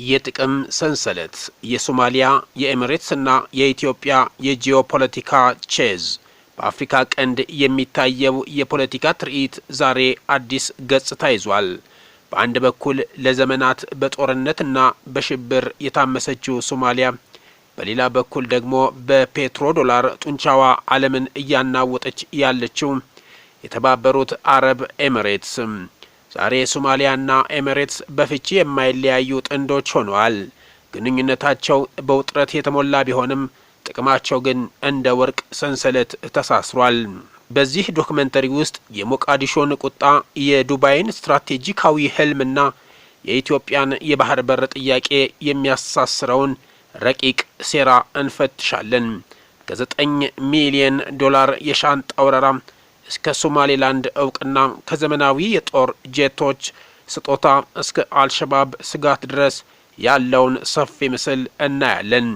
የጥቅም ሰንሰለት የሶማሊያ የኤሚሬትስና የኢትዮጵያ የጂኦፖለቲካ ቼዝ በአፍሪካ ቀንድ የሚታየው የፖለቲካ ትርኢት ዛሬ አዲስ ገጽታ ይዟል። በአንድ በኩል ለዘመናት በጦርነትና በሽብር የታመሰችው ሶማሊያ፣ በሌላ በኩል ደግሞ በፔትሮ ዶላር ጡንቻዋ ዓለምን እያናወጠች ያለችው የተባበሩት አረብ ኤሚሬትስ። ዛሬ ሶማሊያና ኤሚሬትስ በፍቺ የማይለያዩ ጥንዶች ሆነዋል። ግንኙነታቸው በውጥረት የተሞላ ቢሆንም ጥቅማቸው ግን እንደ ወርቅ ሰንሰለት ተሳስሯል። በዚህ ዶክመንተሪ ውስጥ የሞቃዲሾን ቁጣ፣ የዱባይን ስትራቴጂካዊ ህልምና የኢትዮጵያን የባህር በር ጥያቄ የሚያሳስረውን ረቂቅ ሴራ እንፈትሻለን። ከ9 ሚሊዮን ዶላር የሻንጣ ወረራ እስከ ሶማሌላንድ እውቅና፣ ከዘመናዊ የጦር ጄቶች ስጦታ እስከ አልሸባብ ስጋት ድረስ ያለውን ሰፊ ምስል እናያለን።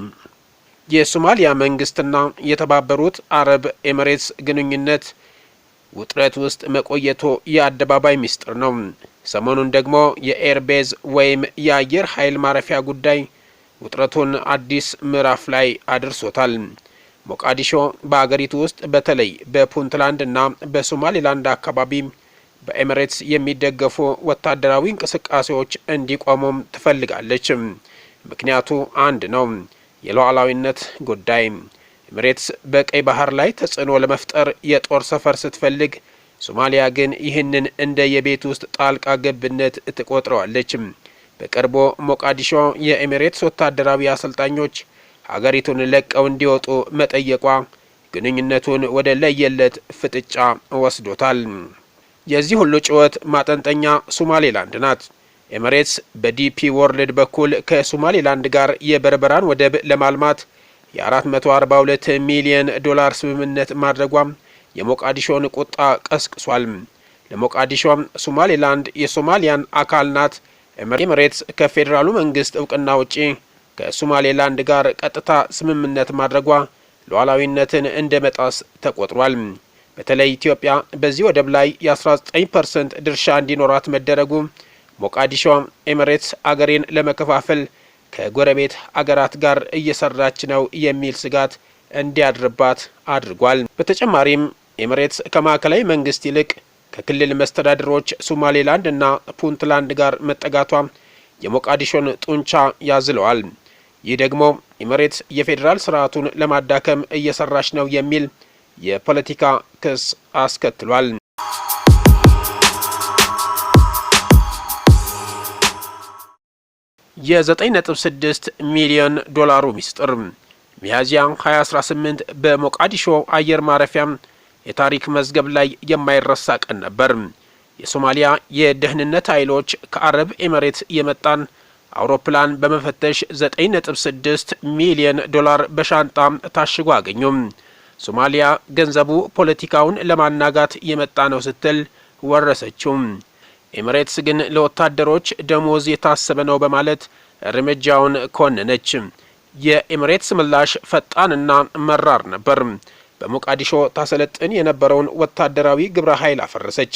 የሶማሊያ መንግስትና የተባበሩት አረብ ኤሚሬትስ ግንኙነት ውጥረት ውስጥ መቆየቱ የአደባባይ ሚስጥር ነው። ሰሞኑን ደግሞ የኤርቤዝ ወይም የአየር ኃይል ማረፊያ ጉዳይ ውጥረቱን አዲስ ምዕራፍ ላይ አድርሶታል። ሞቃዲሾ በአገሪቱ ውስጥ በተለይ በፑንትላንድ እና በሶማሌላንድ አካባቢ በኤሚሬትስ የሚደገፉ ወታደራዊ እንቅስቃሴዎች እንዲቆሙም ትፈልጋለች። ምክንያቱ አንድ ነው፣ የሉዓላዊነት ጉዳይ። ኤሚሬትስ በቀይ ባህር ላይ ተጽዕኖ ለመፍጠር የጦር ሰፈር ስትፈልግ፣ ሶማሊያ ግን ይህንን እንደ የቤት ውስጥ ጣልቃ ገብነት ትቆጥረዋለች። በቅርቡ ሞቃዲሾ የኤሚሬትስ ወታደራዊ አሰልጣኞች ሀገሪቱን ለቀው እንዲወጡ መጠየቋ ግንኙነቱን ወደ ለየለት ፍጥጫ ወስዶታል። የዚህ ሁሉ ጩኸት ማጠንጠኛ ሶማሌላንድ ናት። ኤሚሬትስ በዲፒ ወርልድ በኩል ከሶማሌላንድ ጋር የበርበራን ወደብ ለማልማት የ442 ሚሊዮን ዶላር ስምምነት ማድረጓም የሞቃዲሾን ቁጣ ቀስቅሷል። ለሞቃዲሾም ሶማሌላንድ የሶማሊያን አካል ናት። ኤሚሬትስ ከፌዴራሉ መንግስት እውቅና ውጪ ከሶማሌላንድ ጋር ቀጥታ ስምምነት ማድረጓ ሉዓላዊነትን እንደ መጣስ ተቆጥሯል። በተለይ ኢትዮጵያ በዚህ ወደብ ላይ የ19% ድርሻ እንዲኖራት መደረጉ ሞቃዲሾ ኤሚሬትስ አገሬን ለመከፋፈል ከጎረቤት አገራት ጋር እየሰራች ነው የሚል ስጋት እንዲያድርባት አድርጓል። በተጨማሪም ኤሚሬትስ ከማዕከላዊ መንግስት ይልቅ ከክልል መስተዳድሮች ሶማሌላንድ እና ፑንትላንድ ጋር መጠጋቷ የሞቃዲሾን ጡንቻ ያዝለዋል። ይህ ደግሞ ኤሚሬትስ የፌዴራል ስርዓቱን ለማዳከም እየሰራች ነው የሚል የፖለቲካ ክስ አስከትሏል። የ9.6 ሚሊዮን ዶላሩ ሚስጥር ሚያዝያ 2018 በሞቃዲሾ አየር ማረፊያ የታሪክ መዝገብ ላይ የማይረሳ ቀን ነበር። የሶማሊያ የደህንነት ኃይሎች ከአረብ ኤሚሬትስ የመጣን አውሮፕላን በመፈተሽ 9.6 ሚሊዮን ዶላር በሻንጣ ታሽጎ አገኙ። ሶማሊያ ገንዘቡ ፖለቲካውን ለማናጋት የመጣ ነው ስትል ወረሰችው። ኤሚሬትስ ግን ለወታደሮች ደሞዝ የታሰበ ነው በማለት እርምጃውን ኮነነች። የኤሚሬትስ ምላሽ ፈጣንና መራር ነበር። በሞቃዲሾ ታሰለጥን የነበረውን ወታደራዊ ግብረ ኃይል አፈረሰች።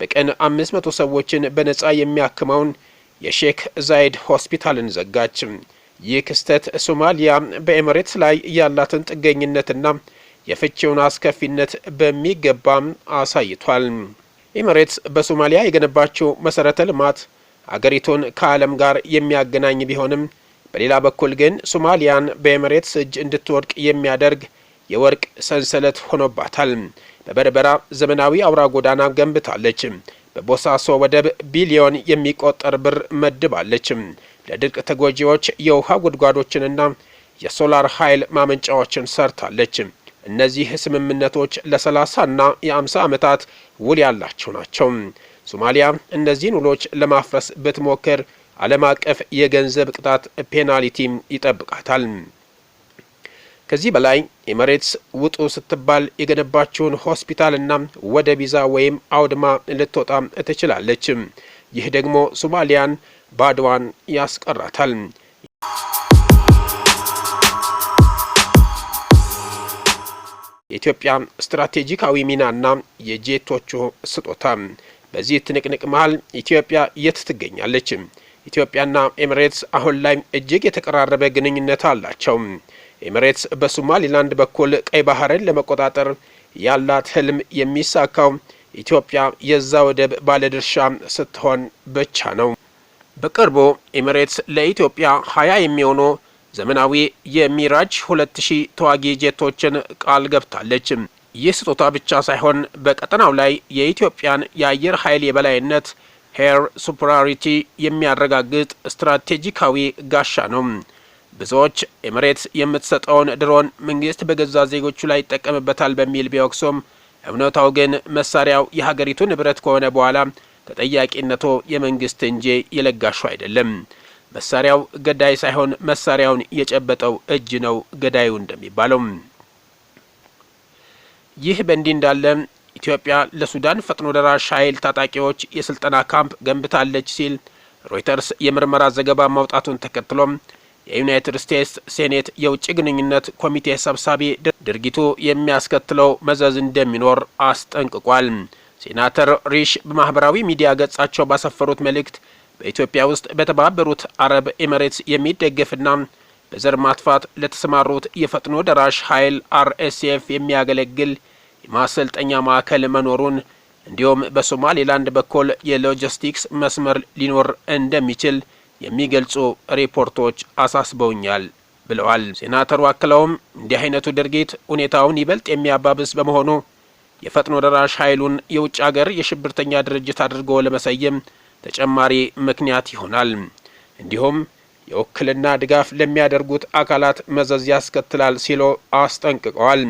በቀን 500 ሰዎችን በነጻ የሚያክመውን የሼክ ዛይድ ሆስፒታልን ዘጋች። ይህ ክስተት ሶማሊያ በኤሚሬትስ ላይ ያላትን ጥገኝነትና የፍቺውን አስከፊነት በሚገባም አሳይቷል። ኤሚሬትስ በሶማሊያ የገነባቸው መሰረተ ልማት አገሪቱን ከዓለም ጋር የሚያገናኝ ቢሆንም፣ በሌላ በኩል ግን ሶማሊያን በኤሚሬትስ እጅ እንድትወድቅ የሚያደርግ የወርቅ ሰንሰለት ሆኖባታል። በበርበራ ዘመናዊ አውራ ጎዳና ገንብታለች። በቦሳሶ ወደብ ቢሊዮን የሚቆጠር ብር መድባለች። ለድርቅ ተጎጂዎች የውሃ ጉድጓዶችንና የሶላር ኃይል ማመንጫዎችን ሰርታለች። እነዚህ ስምምነቶች ለ30ና የ50 ዓመታት ውል ያላቸው ናቸው። ሶማሊያ እነዚህን ውሎች ለማፍረስ ብትሞክር ዓለም አቀፍ የገንዘብ ቅጣት ፔናልቲ ይጠብቃታል። ከዚህ በላይ ኤሚሬትስ ውጡ ስትባል የገነባቸውን ሆስፒታልና ወደብ ይዛ ወይም አውድማ ልትወጣ ትችላለች። ይህ ደግሞ ሶማሊያን ባድዋን ያስቀራታል። የኢትዮጵያ ስትራቴጂካዊ ሚናና የጄቶቹ ስጦታ። በዚህ ትንቅንቅ መሃል ኢትዮጵያ የት ትገኛለች? ኢትዮጵያና ኤሚሬትስ አሁን ላይ እጅግ የተቀራረበ ግንኙነት አላቸው። ኤሚሬትስ በሶማሊላንድ በኩል ቀይ ባህርን ለመቆጣጠር ያላት ህልም የሚሳካው ኢትዮጵያ የዛ ወደብ ባለድርሻ ስትሆን ብቻ ነው። በቅርቡ ኤሚሬትስ ለኢትዮጵያ 20 የሚሆኑ ዘመናዊ የሚራጅ 2000 ተዋጊ ጄቶችን ቃል ገብታለች። ይህ ስጦታ ብቻ ሳይሆን በቀጠናው ላይ የኢትዮጵያን የአየር ኃይል የበላይነት ሄር ሱፐሪዮሪቲ የሚያረጋግጥ ስትራቴጂካዊ ጋሻ ነው። ብዙዎች ኤሚሬትስ የምትሰጠውን ድሮን መንግስት በገዛ ዜጎቹ ላይ ይጠቀምበታል በሚል ቢወቅሱም እውነታው ግን መሳሪያው የሀገሪቱ ንብረት ከሆነ በኋላ ተጠያቂነቱ የመንግስት እንጂ የለጋሹ አይደለም። መሳሪያው ገዳይ ሳይሆን መሳሪያውን የጨበጠው እጅ ነው ገዳዩ እንደሚባለው። ይህ በእንዲህ እንዳለ ኢትዮጵያ ለሱዳን ፈጥኖ ደራሽ ኃይል ታጣቂዎች የስልጠና ካምፕ ገንብታለች ሲል ሮይተርስ የምርመራ ዘገባ ማውጣቱን ተከትሎም የዩናይትድ ስቴትስ ሴኔት የውጭ ግንኙነት ኮሚቴ ሰብሳቢ ድርጊቱ የሚያስከትለው መዘዝ እንደሚኖር አስጠንቅቋል። ሴናተር ሪሽ በማህበራዊ ሚዲያ ገጻቸው ባሰፈሩት መልእክት በኢትዮጵያ ውስጥ በተባበሩት አረብ ኤሚሬትስ የሚደገፍና በዘር ማጥፋት ለተሰማሩት የፈጥኖ ደራሽ ኃይል RSF የሚያገለግል የማሰልጠኛ ማዕከል መኖሩን እንዲሁም በሶማሊላንድ በኩል የሎጂስቲክስ መስመር ሊኖር እንደሚችል የሚገልጹ ሪፖርቶች አሳስበውኛል ብለዋል። ሴናተሩ አክለውም እንዲህ አይነቱ ድርጊት ሁኔታውን ይበልጥ የሚያባብስ በመሆኑ የፈጥኖ ደራሽ ኃይሉን የውጭ ሀገር የሽብርተኛ ድርጅት አድርጎ ለመሰየም ተጨማሪ ምክንያት ይሆናል። እንዲሁም የውክልና ድጋፍ ለሚያደርጉት አካላት መዘዝ ያስከትላል ሲሉ አስጠንቅቀዋል።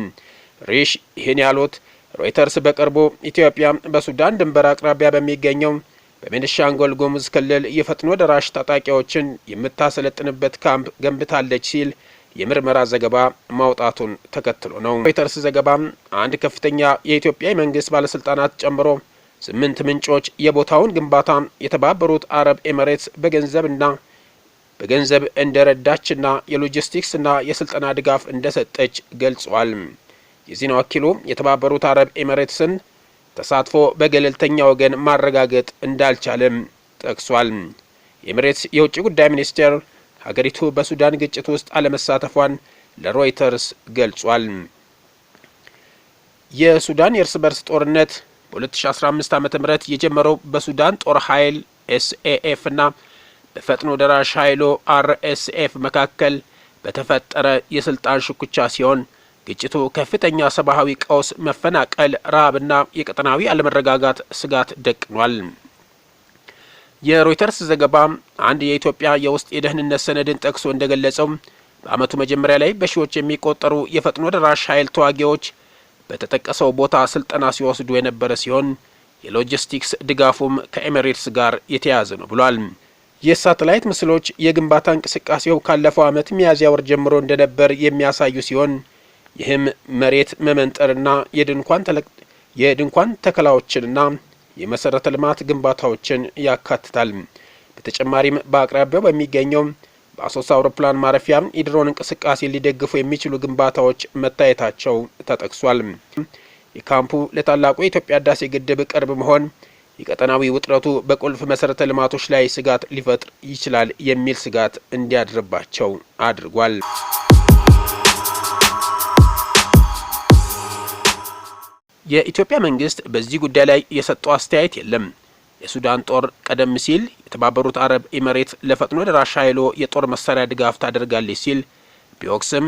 ሪሽ ይህን ያሉት ሮይተርስ በቅርቡ ኢትዮጵያ በሱዳን ድንበር አቅራቢያ በሚገኘው በቤኒሻንጉል ጉሙዝ ክልል የፈጥኖ ደራሽ ታጣቂዎችን የምታሰለጥንበት ካምፕ ገንብታለች ሲል የምርመራ ዘገባ ማውጣቱን ተከትሎ ነው። ሮይተርስ ዘገባ አንድ ከፍተኛ የኢትዮጵያ መንግስት ባለስልጣናት ጨምሮ 8 ምንጮች የቦታውን ግንባታ የተባበሩት አረብ ኤሚሬትስ በገንዘብ እንደረዳችና የሎጂስቲክስና የስልጠና ድጋፍ እንደሰጠች ገልጿል። የዜና ወኪሉ የተባበሩት አረብ ኤሚሬትስን ተሳትፎ በገለልተኛ ወገን ማረጋገጥ እንዳልቻለም ጠቅሷል። የኤሚሬትስ የውጭ ጉዳይ ሚኒስቴር ሀገሪቱ በሱዳን ግጭት ውስጥ አለመሳተፏን ለሮይተርስ ገልጿል። የሱዳን የእርስ በርስ ጦርነት በ2015 ዓ.ም የጀመረው በሱዳን ጦር ኃይል SAF እና በፈጥኖ ደራሽ ኃይሉ RSF መካከል በተፈጠረ የስልጣን ሽኩቻ ሲሆን ግጭቱ ከፍተኛ ሰብአዊ ቀውስ፣ መፈናቀል፣ ረሃብና የቀጠናዊ አለመረጋጋት ስጋት ደቅኗል። የሮይተርስ ዘገባ አንድ የኢትዮጵያ የውስጥ የደህንነት ሰነድን ጠቅሶ እንደገለጸው በአመቱ መጀመሪያ ላይ በሺዎች የሚቆጠሩ የፈጥኖ ደራሽ ኃይል ተዋጊዎች በተጠቀሰው ቦታ ስልጠና ሲወስዱ የነበረ ሲሆን የሎጂስቲክስ ድጋፉም ከኤሚሬትስ ጋር የተያያዘ ነው ብሏል። የሳተላይት ምስሎች የግንባታ እንቅስቃሴው ካለፈው አመት ሚያዝያ ወር ጀምሮ እንደነበር የሚያሳዩ ሲሆን ይህም መሬት መመንጠርና የድንኳን ተከላዎችንና የመሰረተ ልማት ግንባታዎችን ያካትታል። በተጨማሪም በአቅራቢያው በሚገኘው በአሶሳ አውሮፕላን ማረፊያ የድሮን እንቅስቃሴ ሊደግፉ የሚችሉ ግንባታዎች መታየታቸው ተጠቅሷል። የካምፑ ለታላቁ የኢትዮጵያ ህዳሴ ግድብ ቅርብ መሆን የቀጠናዊ ውጥረቱ በቁልፍ መሰረተ ልማቶች ላይ ስጋት ሊፈጥር ይችላል የሚል ስጋት እንዲያድርባቸው አድርጓል። የኢትዮጵያ መንግስት በዚህ ጉዳይ ላይ የሰጠው አስተያየት የለም። የሱዳን ጦር ቀደም ሲል የተባበሩት አረብ ኤሚሬትስ ለፈጥኖ ደራሽ ኃይሉ የጦር መሳሪያ ድጋፍ ታደርጋለች ሲል ቢወቅስም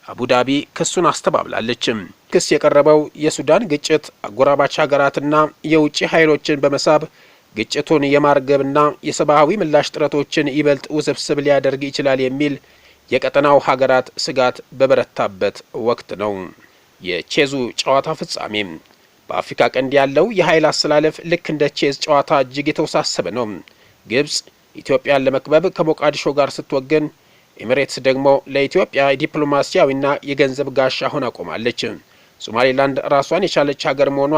አቡዳቢ ክሱን አስተባብላለች። ክስ የቀረበው የሱዳን ግጭት አጎራባች ሀገራትና የውጭ ኃይሎችን በመሳብ ግጭቱን የማርገብና የሰብአዊ ምላሽ ጥረቶችን ይበልጥ ውስብስብ ሊያደርግ ይችላል የሚል የቀጠናው ሀገራት ስጋት በበረታበት ወቅት ነው። የቼዙ ጨዋታ ፍጻሜ በአፍሪካ ቀንድ ያለው የኃይል አሰላለፍ ልክ እንደ ቼዝ ጨዋታ እጅግ የተወሳሰበ ነው። ግብጽ ኢትዮጵያን ለመክበብ ከሞቃዲሾ ጋር ስትወገን፣ ኤሚሬትስ ደግሞ ለኢትዮጵያ ዲፕሎማሲያዊና የገንዘብ ጋሻ ሆና ቆማለች። ሶማሊላንድ ራሷን የቻለች ሀገር መሆኗ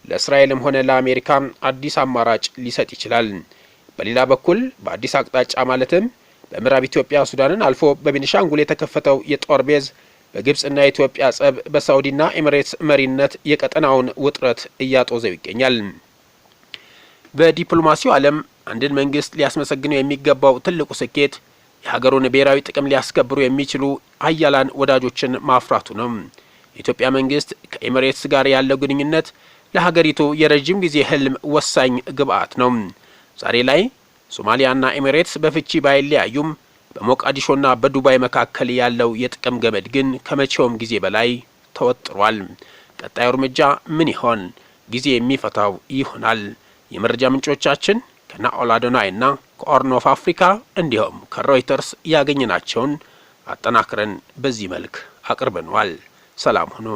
ለእስራኤልም ሆነ ለአሜሪካ አዲስ አማራጭ ሊሰጥ ይችላል። በሌላ በኩል በአዲስ አቅጣጫ ማለትም በምዕራብ ኢትዮጵያ ሱዳንን አልፎ በቤኒሻንጉል የተከፈተው የጦር ቤዝ በግብጽና የኢትዮጵያ ጸብ በሳውዲና ኤሚሬትስ መሪነት የቀጠናውን ውጥረት እያጦዘው ይገኛል። በዲፕሎማሲው ዓለም አንድን መንግስት ሊያስመሰግነው የሚገባው ትልቁ ስኬት የሀገሩን ብሔራዊ ጥቅም ሊያስከብሩ የሚችሉ ሀያላን ወዳጆችን ማፍራቱ ነው። የኢትዮጵያ መንግስት ከኤሚሬትስ ጋር ያለው ግንኙነት ለሀገሪቱ የረጅም ጊዜ ህልም ወሳኝ ግብአት ነው። ዛሬ ላይ ሶማሊያና ኤሚሬትስ በፍቺ ባይለያዩም በሞቃዲሾና በዱባይ መካከል ያለው የጥቅም ገመድ ግን ከመቼውም ጊዜ በላይ ተወጥሯል። ቀጣዩ እርምጃ ምን ይሆን? ጊዜ የሚፈታው ይሆናል። የመረጃ ምንጮቻችን ከናኦል አዶናይና ከኦርን ኦፍ አፍሪካ እንዲሁም ከሮይተርስ ያገኘናቸውን አጠናክረን በዚህ መልክ አቅርበናል። ሰላም ሁኑ።